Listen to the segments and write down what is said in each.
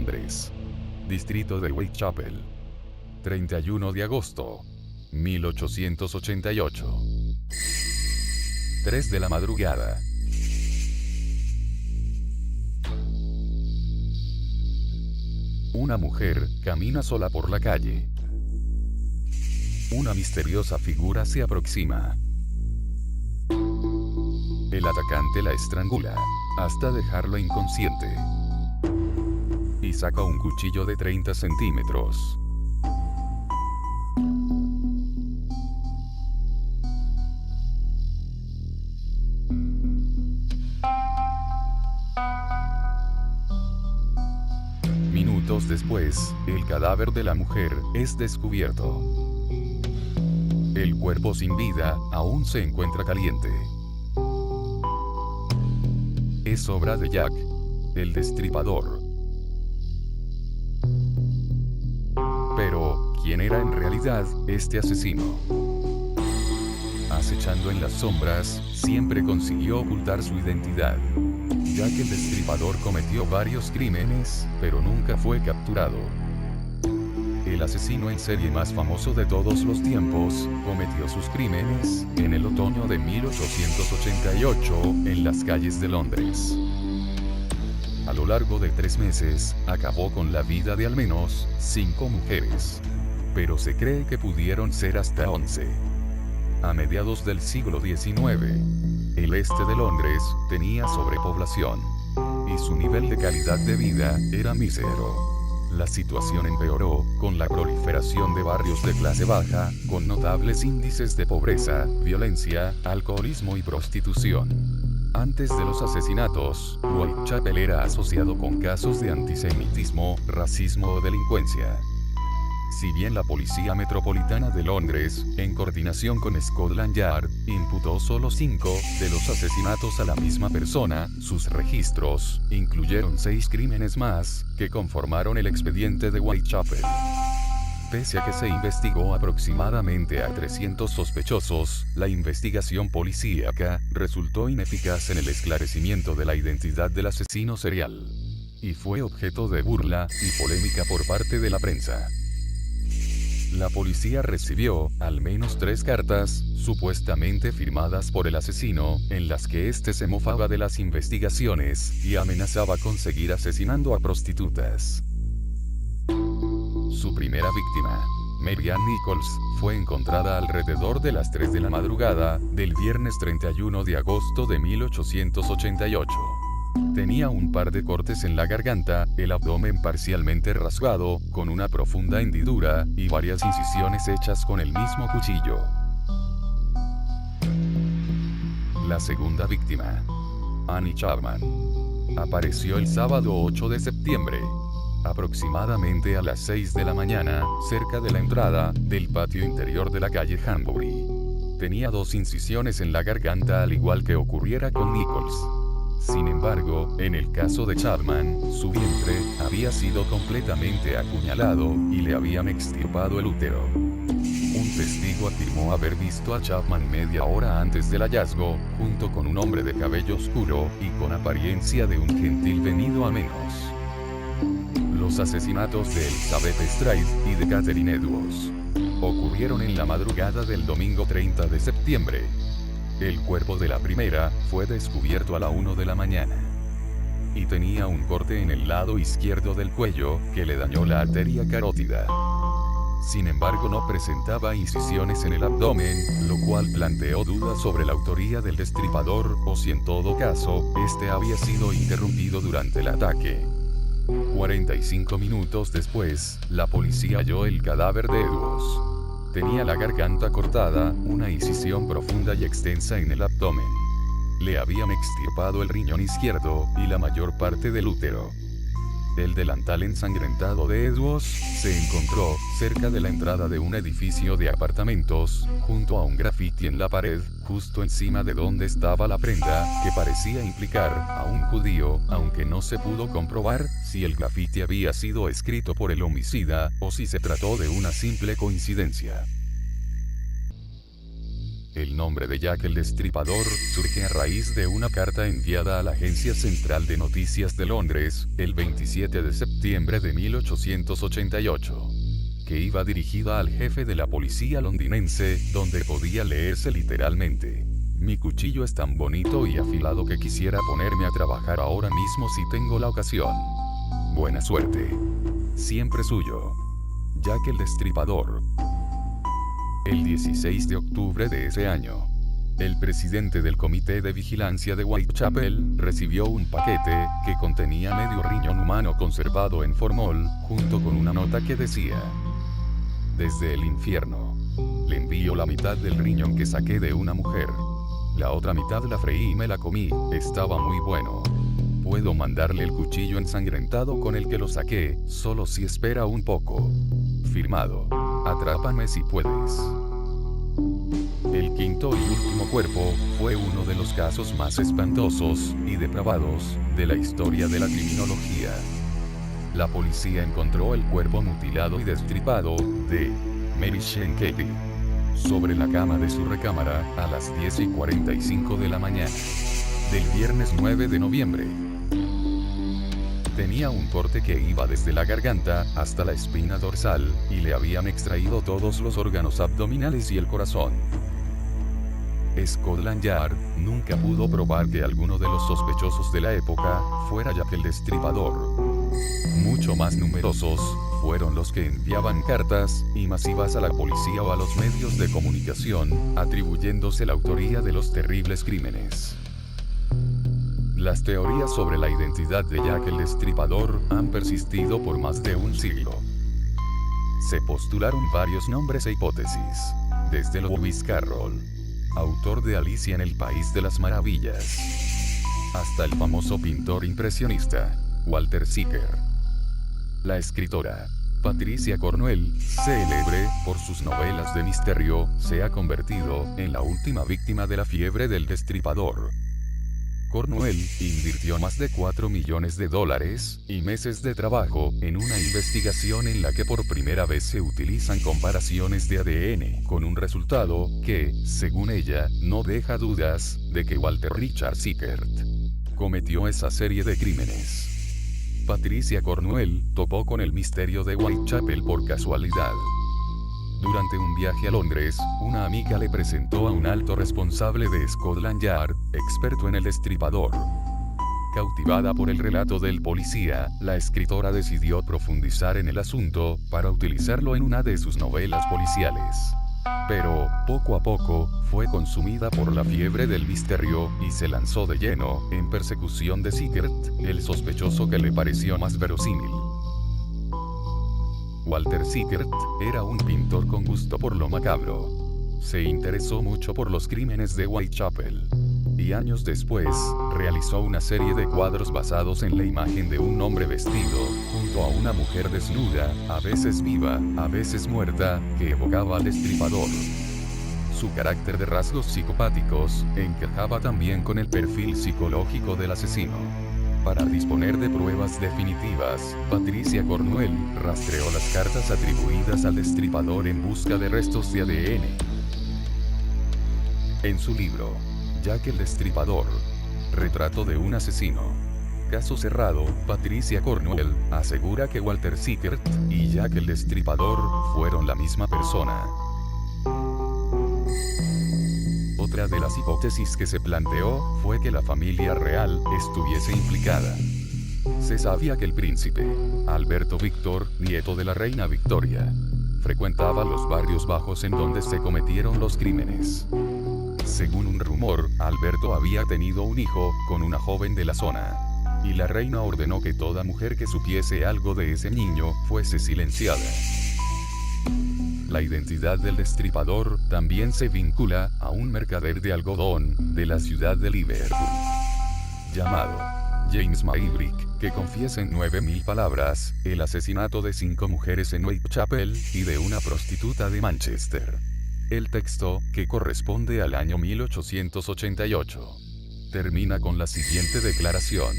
Londres. Distrito de Whitechapel. 31 de agosto. 1888. 3 de la madrugada. Una mujer camina sola por la calle. Una misteriosa figura se aproxima. El atacante la estrangula, hasta dejarlo inconsciente. Y saca un cuchillo de 30 centímetros. Minutos después, el cadáver de la mujer es descubierto. El cuerpo sin vida aún se encuentra caliente. Es obra de Jack, el Destripador. Pero, ¿quién era en realidad este asesino? Acechando en las sombras, siempre consiguió ocultar su identidad. Jack el Destripador cometió varios crímenes, pero nunca fue capturado. El asesino en serie más famoso de todos los tiempos, cometió sus crímenes en el otoño de 1888 en las calles de Londres. A lo largo de 3 meses, acabó con la vida de al menos 5 mujeres. Pero se cree que pudieron ser hasta 11. A mediados del siglo XIX, el este de Londres tenía sobrepoblación. Y su nivel de calidad de vida era mísero. La situación empeoró con la proliferación de barrios de clase baja, con notables índices de pobreza, violencia, alcoholismo y prostitución. Antes de los asesinatos, Whitechapel era asociado con casos de antisemitismo, racismo o delincuencia. Si bien la Policía Metropolitana de Londres, en coordinación con Scotland Yard, imputó solo 5 de los asesinatos a la misma persona, sus registros incluyeron 6 crímenes más, que conformaron el expediente de Whitechapel. Pese a que se investigó aproximadamente a 300 sospechosos, la investigación policíaca resultó ineficaz en el esclarecimiento de la identidad del asesino serial. Y fue objeto de burla y polémica por parte de la prensa. La policía recibió, al menos 3 cartas, supuestamente firmadas por el asesino, en las que éste se mofaba de las investigaciones, y amenazaba con seguir asesinando a prostitutas. Su primera víctima, Mary Ann Nichols, fue encontrada alrededor de las 3 de la madrugada, del viernes 31 de agosto de 1888. Tenía un par de cortes en la garganta, el abdomen parcialmente rasgado, con una profunda hendidura, y varias incisiones hechas con el mismo cuchillo. La segunda víctima, Annie Chapman, apareció el sábado 8 de septiembre, aproximadamente a las 6 de la mañana, cerca de la entrada del patio interior de la calle Hanbury. Tenía 2 incisiones en la garganta, al igual que ocurriera con Nichols. Sin embargo, en el caso de Chapman, su vientre había sido completamente apuñalado y le habían extirpado el útero. Un testigo afirmó haber visto a Chapman media hora antes del hallazgo, junto con un hombre de cabello oscuro y con apariencia de un gentil venido a menos. Los asesinatos de Elizabeth Stride y de Catherine Edwards ocurrieron en la madrugada del domingo 30 de septiembre. El cuerpo de la primera fue descubierto a la 1 de la mañana. Y tenía un corte en el lado izquierdo del cuello, que le dañó la arteria carótida. Sin embargo, no presentaba incisiones en el abdomen, lo cual planteó dudas sobre la autoría del destripador, o si en todo caso, este había sido interrumpido durante el ataque. 45 minutos después, la policía halló el cadáver de Edwards. Tenía la garganta cortada, una incisión profunda y extensa en el abdomen. Le habían extirpado el riñón izquierdo y la mayor parte del útero. El delantal ensangrentado de Edwards se encontró cerca de la entrada de un edificio de apartamentos, junto a un grafiti en la pared, justo encima de donde estaba la prenda, que parecía implicar a un judío, aunque no se pudo comprobar si el grafiti había sido escrito por el homicida, o si se trató de una simple coincidencia. El nombre de Jack el Destripador surge a raíz de una carta enviada a la Agencia Central de Noticias de Londres, el 27 de septiembre de 1888, que iba dirigida al jefe de la policía londinense, donde podía leerse literalmente: mi cuchillo es tan bonito y afilado que quisiera ponerme a trabajar ahora mismo si tengo la ocasión. Buena suerte. Siempre suyo, Jack el Destripador. El 16 de octubre de ese año, el presidente del Comité de Vigilancia de Whitechapel recibió un paquete que contenía medio riñón humano conservado en formol, junto con una nota que decía: desde el infierno. Le envío la mitad del riñón que saqué de una mujer. La otra mitad la freí y me la comí, estaba muy bueno. Puedo mandarle el cuchillo ensangrentado con el que lo saqué, solo si espera un poco. Firmado. Atrápame si puedes. El quinto y último cuerpo fue uno de los casos más espantosos y depravados de la historia de la criminología. La policía encontró el cuerpo mutilado y destripado de Mary Shane Kelly sobre la cama de su recámara a las 10:45 de la mañana del viernes 9 de noviembre. Tenía un corte que iba desde la garganta hasta la espina dorsal, y le habían extraído todos los órganos abdominales y el corazón. Scotland Yard nunca pudo probar que alguno de los sospechosos de la época fuera Jack el Destripador. Mucho más numerosos fueron los que enviaban cartas y masivas a la policía o a los medios de comunicación, atribuyéndose la autoría de los terribles crímenes. Las teorías sobre la identidad de Jack el Destripador han persistido por más de un siglo. Se postularon varios nombres e hipótesis, desde Lewis Carroll, autor de Alicia en el País de las Maravillas, hasta el famoso pintor impresionista, Walter Sickert. La escritora Patricia Cornwell, célebre por sus novelas de misterio, se ha convertido en la última víctima de la fiebre del destripador. Cornwell invirtió más de $4 millones y meses de trabajo en una investigación en la que por primera vez se utilizan comparaciones de ADN, con un resultado que, según ella, no deja dudas de que Walter Richard Sickert cometió esa serie de crímenes. Patricia Cornwell topó con el misterio de Whitechapel por casualidad. Durante un viaje a Londres, una amiga le presentó a un alto responsable de Scotland Yard, experto en el destripador. Cautivada por el relato del policía, la escritora decidió profundizar en el asunto para utilizarlo en una de sus novelas policiales. Pero, poco a poco, fue consumida por la fiebre del misterio y se lanzó de lleno en persecución de Sickert, el sospechoso que le pareció más verosímil. Walter Sickert era un pintor con gusto por lo macabro. Se interesó mucho por los crímenes de Whitechapel. Y años después, realizó una serie de cuadros basados en la imagen de un hombre vestido, junto a una mujer desnuda, a veces viva, a veces muerta, que evocaba al destripador. Su carácter de rasgos psicopáticos encajaba también con el perfil psicológico del asesino. Para disponer de pruebas definitivas, Patricia Cornwell rastreó las cartas atribuidas al destripador en busca de restos de ADN. En su libro, Jack el Destripador, retrato de un asesino, caso cerrado, Patricia Cornwell asegura que Walter Sickert y Jack el Destripador fueron la misma persona. Otra de las hipótesis que se planteó fue que la familia real estuviese implicada. Se sabía que el príncipe, Alberto Víctor, nieto de la reina Victoria, frecuentaba los barrios bajos en donde se cometieron los crímenes. Según un rumor, Alberto había tenido un hijo con una joven de la zona, y la reina ordenó que toda mujer que supiese algo de ese niño fuese silenciada. La identidad del destripador también se vincula a un mercader de algodón de la ciudad de Liverpool, llamado James Maybrick, que confiesa en 9.000 palabras el asesinato de 5 mujeres en Whitechapel y de una prostituta de Manchester. El texto, que corresponde al año 1888, termina con la siguiente declaración: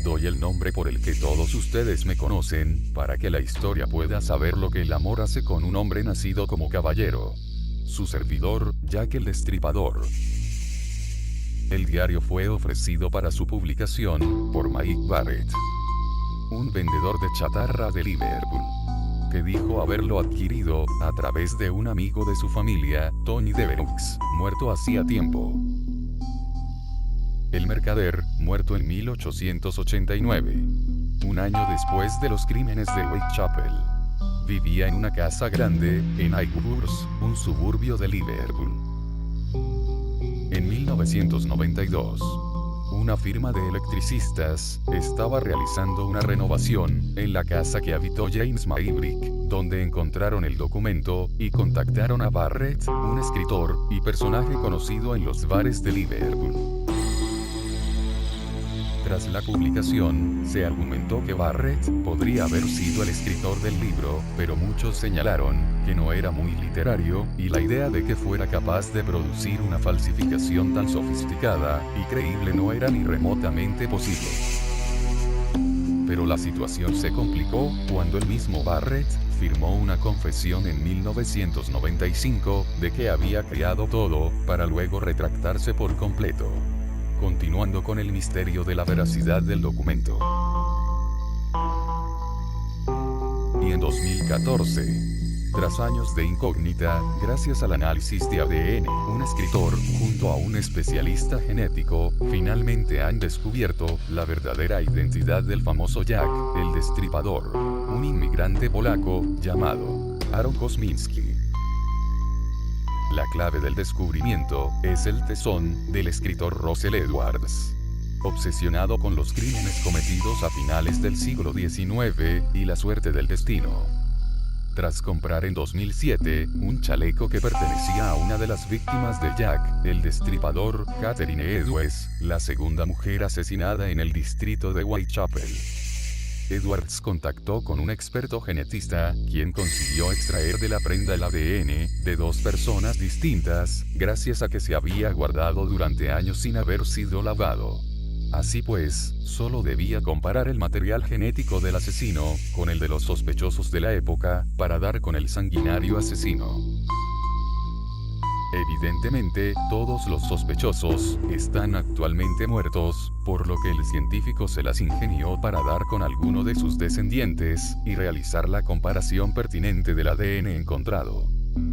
doy el nombre por el que todos ustedes me conocen, para que la historia pueda saber lo que el amor hace con un hombre nacido como caballero. su servidor, Jack el Destripador. El diario fue ofrecido para su publicación por Mike Barrett, un vendedor de chatarra de Liverpool, que dijo haberlo adquirido a través de un amigo de su familia, Tony Devereux, muerto hacía tiempo. El mercader, muerto en 1889, un año después de los crímenes de Whitechapel, vivía en una casa grande en Highworth, un suburbio de Liverpool. En 1992, una firma de electricistas estaba realizando una renovación en la casa que habitó James Maybrick, donde encontraron el documento y contactaron a Barrett, un escritor y personaje conocido en los bares de Liverpool. Tras la publicación, se argumentó que Barrett podría haber sido el escritor del libro, pero muchos señalaron que no era muy literario, y la idea de que fuera capaz de producir una falsificación tan sofisticada y creíble no era ni remotamente posible. Pero la situación se complicó cuando el mismo Barrett firmó una confesión en 1995 de que había creado todo, para luego retractarse por completo, continuando con el misterio de la veracidad del documento. Y en 2014, tras años de incógnita, gracias al análisis de ADN, un escritor, junto a un especialista genético, finalmente han descubierto la verdadera identidad del famoso Jack, el Destripador, un inmigrante polaco llamado Aaron Kosminski. La clave del descubrimiento es el tesón del escritor Russell Edwards, obsesionado con los crímenes cometidos a finales del siglo XIX y la suerte del destino. Tras comprar en 2007 un chaleco que pertenecía a una de las víctimas de Jack, el Destripador, Catherine Edwards, la segunda mujer asesinada en el distrito de Whitechapel, Edwards contactó con un experto genetista, quien consiguió extraer de la prenda el ADN de dos personas distintas, gracias a que se había guardado durante años sin haber sido lavado. Así pues, solo debía comparar el material genético del asesino con el de los sospechosos de la época, para dar con el sanguinario asesino. Evidentemente, todos los sospechosos están actualmente muertos, por lo que el científico se las ingenió para dar con alguno de sus descendientes y realizar la comparación pertinente del ADN encontrado.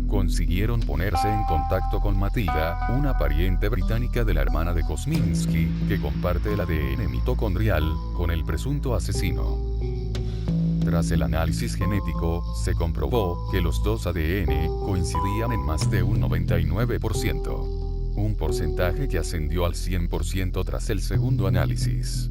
Consiguieron ponerse en contacto con Matilda, una pariente británica de la hermana de Kosminski, que comparte el ADN mitocondrial con el presunto asesino. Tras el análisis genético, se comprobó que los dos ADN coincidían en más de un 99%, un porcentaje que ascendió al 100% tras el segundo análisis.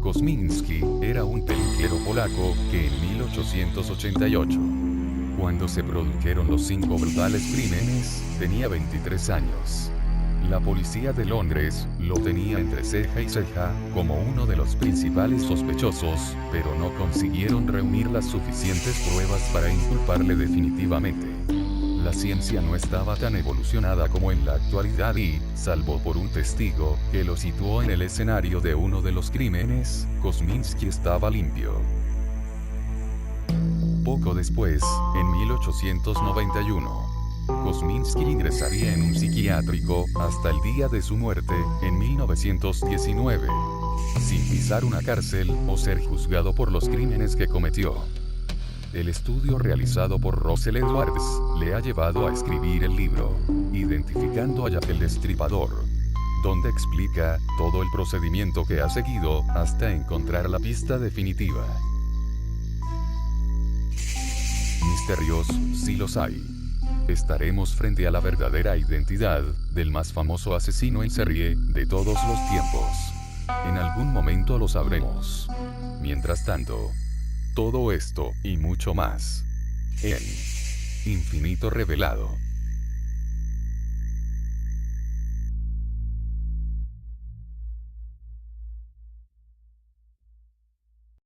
Kosminski era un peluquero polaco que en 1888, cuando se produjeron los 5 brutales crímenes, tenía 23 años. La policía de Londres lo tenía entre ceja y ceja como uno de los principales sospechosos, pero no consiguieron reunir las suficientes pruebas para inculparle definitivamente. La ciencia no estaba tan evolucionada como en la actualidad y, salvo por un testigo que lo situó en el escenario de uno de los crímenes, Kosminski estaba limpio. Poco después, en 1891, Kosminski ingresaría en un psiquiátrico hasta el día de su muerte, en 1919, sin pisar una cárcel o ser juzgado por los crímenes que cometió. El estudio realizado por Russell Edwards le ha llevado a escribir el libro, Identificando a Jack el Destripador, donde explica todo el procedimiento que ha seguido hasta encontrar la pista definitiva. Misterios, sí los hay. Estaremos frente a la verdadera identidad del más famoso asesino en serie de todos los tiempos. En algún momento lo sabremos. Mientras tanto, todo esto y mucho más en Infinito Revelado.